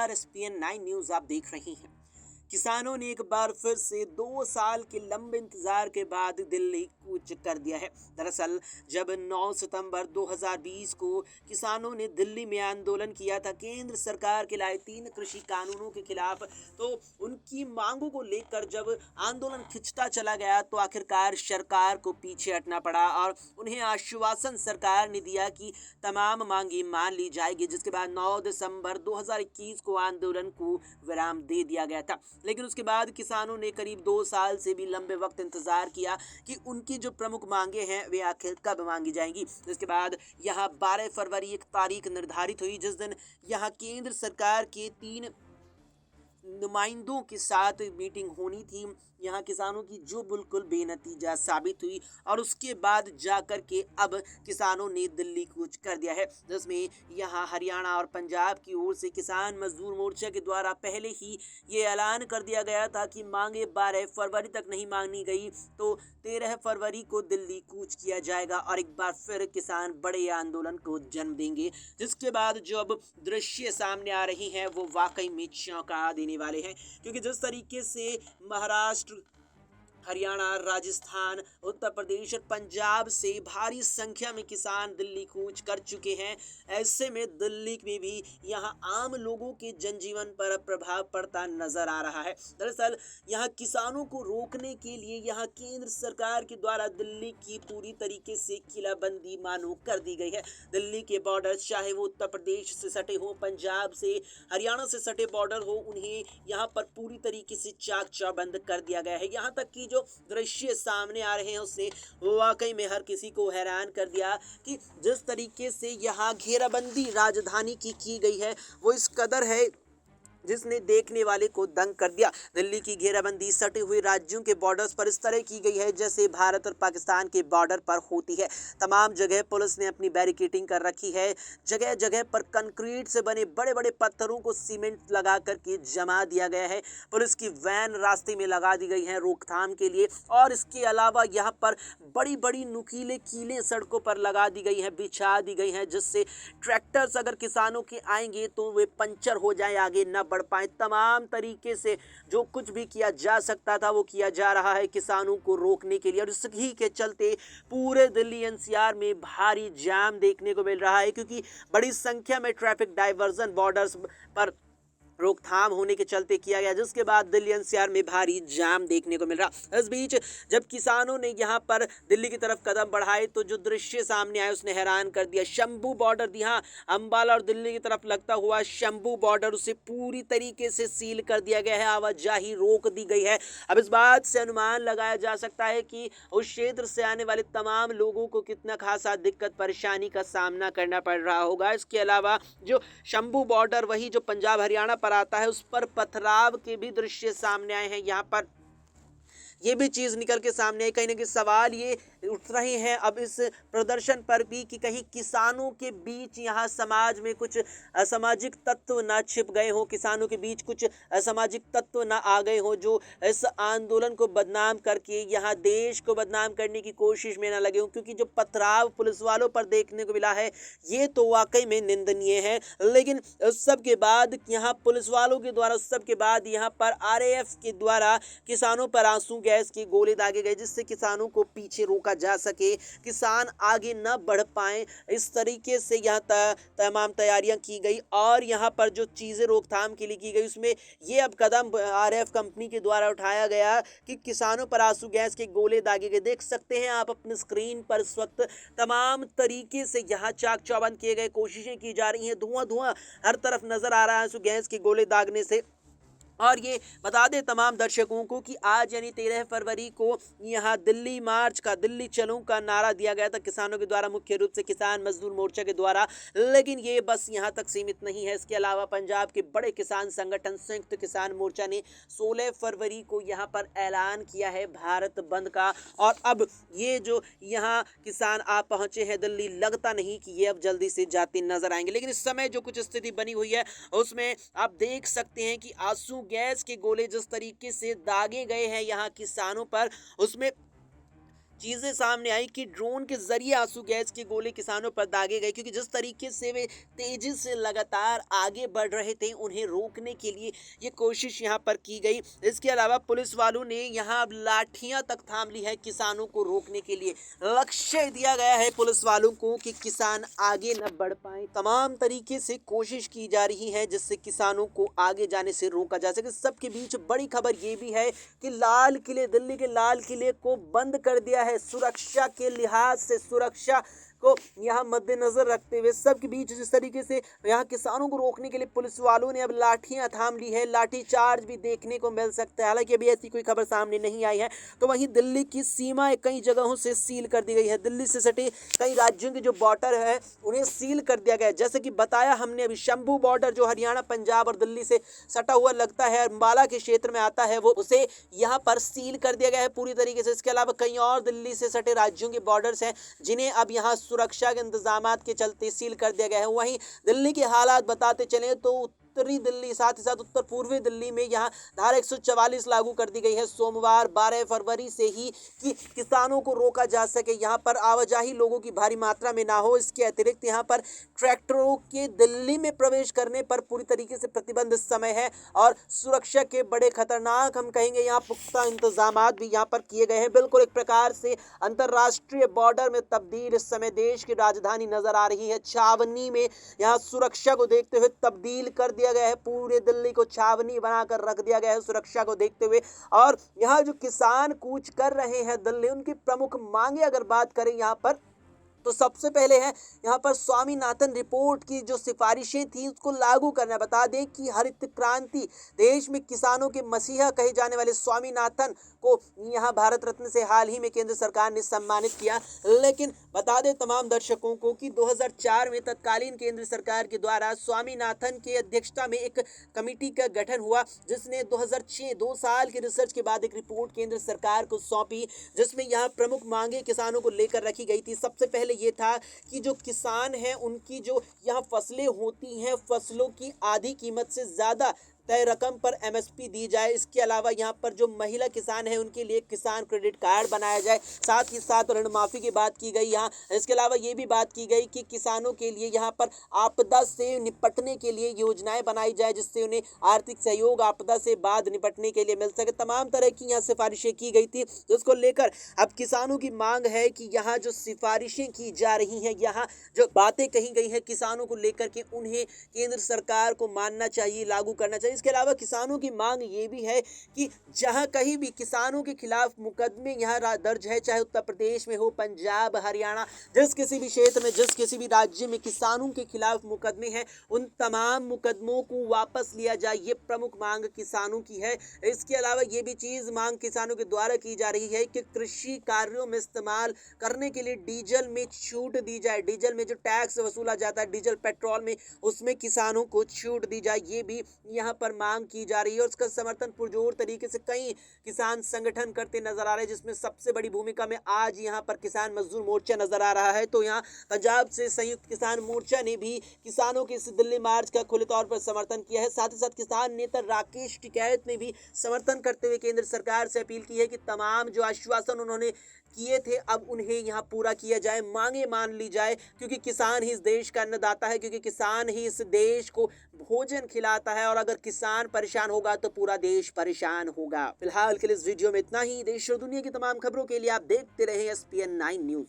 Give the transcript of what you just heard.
नमस्कार, ESPN 9 news आप देख रहे हैं। किसानों ने एक बार फिर से 2 साल के लंबे इंतजार के बाद दिल्ली कूच कर दिया है। दरअसल जब 9 सितंबर 2020 को किसानों ने दिल्ली में आंदोलन किया था केंद्र सरकार के लाए 3 कृषि कानूनों के खिलाफ, तो उनकी मांगों को लेकर जब आंदोलन खिंचता चला गया तो आखिरकार सरकार को पीछे हटना पड़ा और उन्हें आश्वासन सरकार ने दिया कि तमाम मांगे मान ली जाएगी, जिसके बाद 9 दिसंबर 2021 को आंदोलन को विराम दे दिया गया था। लेकिन उसके बाद किसानों ने करीब 2 साल से भी लंबे वक्त इंतजार किया कि उनकी जो प्रमुख मांगे हैं वे आखिर कब मांगी जाएंगी। इसके बाद यहाँ 12 फरवरी एक तारीख निर्धारित हुई, जिस दिन यहाँ केंद्र सरकार के 3 नुमाइंदों के साथ मीटिंग होनी थी। यहाँ किसानों की जो बिल्कुल बेनतीजा साबित हुई और उसके बाद जाकर के अब किसानों ने दिल्ली कूच कर दिया है, जिसमें यहाँ हरियाणा और पंजाब की ओर से किसान मजदूर मोर्चा के द्वारा पहले ही ये ऐलान कर दिया गया था कि मांगे 12 फरवरी तक नहीं मांगी गई तो 13 फरवरी को दिल्ली कूच किया जाएगा और एक बार फिर किसान बड़े आंदोलन को जन्म देंगे। जिसके बाद जो अब दृश्य सामने आ रही हैं वो वाकई में चौंका देने वाले हैं, क्योंकि जिस तरीके से महाराष्ट्र, हरियाणा, राजस्थान, उत्तर प्रदेश और पंजाब से भारी संख्या में किसान दिल्ली कूच कर चुके हैं, ऐसे में दिल्ली में भी यहाँ आम लोगों के जनजीवन पर प्रभाव पड़ता नजर आ रहा है। दरअसल यहाँ किसानों को रोकने के लिए यहाँ केंद्र सरकार के द्वारा दिल्ली की पूरी तरीके से किलाबंदी मानो कर दी गई है। दिल्ली के बॉर्डर, चाहे वो उत्तर प्रदेश से सटे हो, पंजाब से, हरियाणा से सटे बॉर्डर हो, उन्हें यहाँ पर पूरी तरीके से चाक चौबंद कर दिया गया है। यहाँ तक कि जो दृश्य सामने आ रहे हैं उससे वाकई में हर किसी को हैरान कर दिया कि जिस तरीके से यहाँ घेराबंदी राजधानी की गई है वो इस कदर है जिसने देखने वाले को दंग कर दिया। दिल्ली की घेराबंदी सटे हुए राज्यों के बॉर्डर्स पर इस तरह की गई है जैसे भारत और पाकिस्तान के बॉर्डर पर होती है। तमाम जगह पुलिस ने अपनी बैरिकेडिंग कर रखी है। जगह जगह पर कंक्रीट से बने बड़े बड़े पत्थरों को सीमेंट लगा करके जमा दिया गया है। पुलिस की वैन रास्ते में लगा दी गई है रोकथाम के लिए, और इसके अलावा यहाँ पर बड़ी बड़ी नुकीले कीलें सड़कों पर लगा दी गई हैं, बिछा दी गई हैं, जिससे ट्रैक्टर्स अगर किसानों के आएंगे तो वे पंचर हो जाए, आगे न बढ़ पाए। तमाम तरीके से जो कुछ भी किया जा सकता था वो किया जा रहा है किसानों को रोकने के लिए, और इसी के चलते पूरे दिल्ली एनसीआर में भारी जाम देखने को मिल रहा है, क्योंकि बड़ी संख्या में ट्रैफिक डाइवर्जन बॉर्डर्स पर रोकथाम होने के चलते किया गया, जिसके बाद दिल्ली एनसीआर में भारी जाम देखने को मिल रहा। इस बीच जब किसानों ने यहाँ पर दिल्ली की तरफ कदम बढ़ाए तो जो दृश्य सामने आया उसने हैरान कर दिया। शंभू बॉर्डर, यहाँ अंबाला और दिल्ली की तरफ लगता हुआ शंभू बॉर्डर, उसे पूरी तरीके से सील कर दिया गया है, आवाजाही रोक दी गई है। अब इस बात से अनुमान लगाया जा सकता है कि उस क्षेत्र से आने वाले तमाम लोगों को कितना खासा दिक्कत परेशानी का सामना करना पड़ रहा होगा। इसके अलावा जो शंभू बॉर्डर, वही जो पंजाब हरियाणा पर आता है, उस पर पथराव के भी दृश्य सामने आए हैं। यहाँ पर ये भी चीज़ निकल के सामने, कहीं ना कहीं सवाल ये उठ रहे हैं अब इस प्रदर्शन पर भी कि कहीं किसानों के बीच यहाँ समाज में कुछ असामाजिक तत्व ना छिप गए हो, किसानों के बीच कुछ असामाजिक तत्व ना आ गए हो जो इस आंदोलन को बदनाम करके यहाँ देश को बदनाम करने की कोशिश में ना लगे हो। क्योंकि जो पथराव पुलिस वालों पर देखने को मिला है ये तो वाकई में निंदनीय है, लेकिन उस सब के बाद यहाँ पुलिस वालों के द्वारा, उस सब के बाद यहाँ पर आरएएफ के द्वारा किसानों पर आंसू गैस के गोले दागे गए, जिससे किसानों को पीछे रोका जा सके, किसान आगे न बढ़ पाए। इस तरीके से यहाँ तमाम तैयारियां की गई और यहाँ पर जो चीज़ें रोकथाम के लिए की गई उसमें ये अब कदम आरएएफ कंपनी के द्वारा उठाया गया कि किसानों पर आंसू गैस के गोले दागे गए। देख सकते हैं आप अपने स्क्रीन पर इस वक्त तमाम तरीके से यहाँ चाक चौबंद किए गए, कोशिशें की जा रही हैं, धुआं धुआं हर तरफ नजर आ रहा है आंसू गैस के गोले दागने से। और ये बता दें तमाम दर्शकों को कि आज यानी 13 फरवरी को यहाँ दिल्ली मार्च का, दिल्ली चलो का नारा दिया गया था किसानों के द्वारा, मुख्य रूप से किसान मजदूर मोर्चा के द्वारा। लेकिन ये बस यहाँ तक सीमित नहीं है। इसके अलावा पंजाब के बड़े किसान संगठन संयुक्त किसान मोर्चा ने 16 फरवरी को यहाँ पर ऐलान किया है भारत बंद का। और अब ये जो यहाँ किसान आप पहुँचे हैं दिल्ली, लगता नहीं कि ये अब जल्दी से जाते नजर आएंगे। लेकिन इस समय जो कुछ स्थिति बनी हुई है उसमें आप देख सकते हैं कि आंसू गैस के गोले जिस तरीके से दागे गए हैं यहाँ किसानों पर, उसमें चीजें सामने आई कि ड्रोन के जरिए आंसू गैस के गोले किसानों पर दागे गए, क्योंकि जिस तरीके से वे तेजी से लगातार आगे बढ़ रहे थे उन्हें रोकने के लिए ये कोशिश यहाँ पर की गई। इसके अलावा पुलिस वालों ने यहाँ अब लाठियां तक थाम ली है किसानों को रोकने के लिए। लक्ष्य दिया गया है पुलिस वालों को कि किसान आगे न बढ़ पाए। तमाम तरीके से कोशिश की जा रही है जिससे किसानों को आगे जाने से रोका जा सके। सबके बीच बड़ी खबर ये भी है कि लाल किले, दिल्ली के लाल किले को बंद कर दिया है सुरक्षा के लिहाज से। सुरक्षा को यहाँ मद्देनजर रखते हुए सबके बीच जिस तरीके से यहाँ किसानों को रोकने के लिए पुलिस वालों ने अब लाठियां थाम ली है, लाठी चार्ज भी देखने को मिल सकता है। हालांकि अभी ऐसी कोई खबर सामने नहीं आई है। तो वहीं दिल्ली की सीमाएं कई जगहों से सील कर दी गई है। दिल्ली से सटे कई राज्यों के जो बॉर्डर है उन्हें सील कर दिया गया है। जैसे कि बताया हमने अभी, शंभू बॉर्डर जो हरियाणा, पंजाब और दिल्ली से सटा हुआ लगता है, अम्बाला के क्षेत्र में आता है, वो उसे यहाँ पर सील कर दिया गया है पूरी तरीके से। इसके अलावा कई और दिल्ली से सटे राज्यों के बॉर्डर्स हैं जिन्हें अब यहाँ सुरक्षा के इंतजामात के चलते सील कर दिया गया है। वहीं दिल्ली के हालात बताते चले तो उत्तरी दिल्ली, साथ ही साथ उत्तर पूर्वी दिल्ली में यहाँ धारा 144 लागू कर दी गई है सोमवार 12 फरवरी से ही, कि किसानों को रोका जा सके, यहाँ पर आवाजाही लोगों की भारी मात्रा में ना हो। इसके अतिरिक्त यहाँ पर ट्रैक्टरों के दिल्ली में प्रवेश करने पर पूरी तरीके से प्रतिबंध इस समय है और सुरक्षा के बड़े खतरनाक, हम कहेंगे यहाँ पुख्ता इंतजामात भी यहाँ पर किए गए हैं। बिल्कुल एक प्रकार से अंतर्राष्ट्रीय बॉर्डर में तब्दील इस समय देश की राजधानी नजर आ रही है। छावनी में यहाँ सुरक्षा को देखते हुए तब्दील कर दिया गया है, पूरे दिल्ली को छावनी बनाकर रख दिया गया है सुरक्षा को देखते हुए। और यहाँ जो किसान कूच कर रहे हैं दिल्ली, उनकी प्रमुख मांगे अगर बात करें यहाँ पर, तो सबसे पहले है यहाँ पर स्वामीनाथन रिपोर्ट की जो सिफारिशें थी उसको लागू करना। बता दें कि हरित क्रांति, देश में किसानों के मसीहा कहे जाने वाले स्वामीनाथन को यहाँ भारत रत्न से हाल ही में केंद्र सरकार ने सम्मानित किया। लेकिन बता दें तमाम दर्शकों को कि 2004 में तत्कालीन केंद्र सरकार के द्वारा स्वामीनाथन की अध्यक्षता में एक कमेटी का गठन हुआ, जिसने 2006 2 साल की रिसर्च के बाद एक रिपोर्ट केंद्र सरकार को सौंपी, जिसमें यहाँ प्रमुख मांगे किसानों को लेकर रखी गई थी। सबसे पहले ये था कि जो किसान हैं उनकी जो यहाँ फसलें होती हैं, फसलों की आधी कीमत से ज़्यादा तय रकम पर एमएसपी दी जाए। इसके अलावा यहाँ पर जो महिला किसान है उनके लिए किसान क्रेडिट कार्ड बनाया जाए। साथ ही साथ ऋण माफ़ी की बात की गई यहाँ। इसके अलावा ये भी बात की गई कि किसानों के लिए यहाँ पर आपदा से निपटने के लिए योजनाएं बनाई जाए, जिससे उन्हें आर्थिक सहयोग आपदा से बाद निपटने के लिए मिल सके। तमाम तरह की यहाँ सिफारिशें की गई थी, जिसको लेकर अब किसानों की मांग है कि यहाँ जो सिफारिशें की जा रही हैं, यहाँ जो बातें कही गई हैं किसानों को लेकर के, उन्हें केंद्र सरकार को मानना चाहिए, लागू करना चाहिए। इसके अलावा किसानों की मांग ये भी है कि जहां कहीं भी किसानों के खिलाफ मुकदमे यहाँ दर्ज है, चाहे उत्तर प्रदेश में हो, पंजाब, हरियाणा, जिस किसी भी क्षेत्र में, जिस किसी भी राज्य में किसानों के खिलाफ मुकदमे हैं, उन तमाम मुकदमों को वापस लिया जाए। ये प्रमुख मांग किसानों की है। इसके अलावा ये भी चीज मांग किसानों के द्वारा की जा रही है कि कृषि कार्यों में इस्तेमाल करने के लिए डीजल में छूट दी जाए। डीजल में जो टैक्स वसूला जाता है डीजल पेट्रोल में, उसमें किसानों को छूट दी जाए। ये भी यहाँ पर मांग की जा रही है और उसका समर्थन पुरजोर तरीके से कई किसान संगठन करते नजर आ रहे हैं, जिसमें सबसे बड़ी भूमिका में आज यहाँ पर किसान मजदूर मोर्चा नजर आ रहा है। तो यहाँ पंजाब से संयुक्त किसान मोर्चा ने भी किसानों के इस दिल्ली मार्च का खुले तौर पर समर्थन किया है। साथ ही साथ किसान नेता राकेश टिकैत ने भी समर्थन करते हुए केंद्र सरकार से अपील की है कि तमाम जो आश्वासन उन्होंने किए थे अब उन्हें यहाँ पूरा किया जाए, मांगे मान ली जाए, क्योंकि किसान ही इस देश का अन्नदाता है, क्योंकि किसान ही इस देश को भोजन खिलाता है और अगर किसान परेशान होगा तो पूरा देश परेशान होगा। फिलहाल के लिए इस वीडियो में इतना ही। देश और दुनिया की तमाम खबरों के लिए आप देखते रहें SPN9 न्यूज।